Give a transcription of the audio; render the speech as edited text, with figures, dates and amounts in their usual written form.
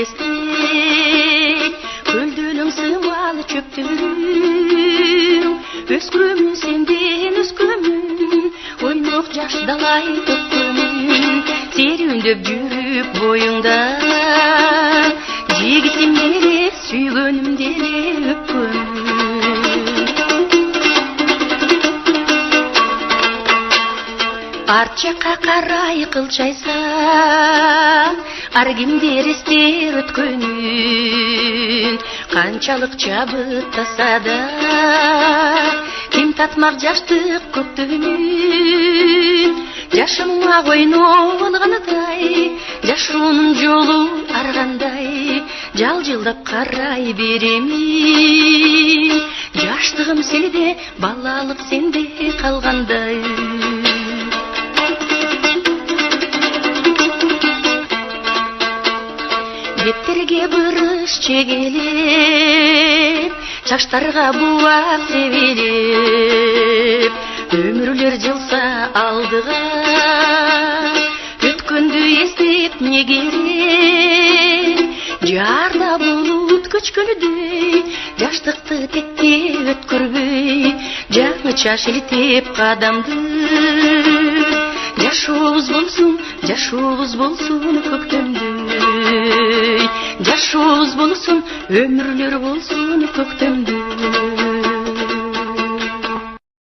елестей көлдөлөң сымал чөптөрүң өскөмүн сенден өскөмүн ойнок жаш далай төккөмүн серүүндөп жүрүп боюңда жигитим деле сүйгөнүм деле өпкөмүн арт жакка карай кылчайсаң ар кимдер эстер өткөнүн канчалык чабыттаса да ким татмак жаштык көктөмүн жашыма койноп алгандай жашоонун жолу ар кандай жалжылдап карай беремин жаштыгым сенде балалык сенде калгандай беттерге бырыш чегелеп чачтарга буак себелеп өмүрлөр жылса алдыга өткөндү эстеп не керек жарда булут көчкөнүдөй жаштыкты текке өткөрбөй жаңыча шилтеп кадамды жашообуз болсун көктөмдөй жашообуз болсун өмүрлөр болсун көктөмдөй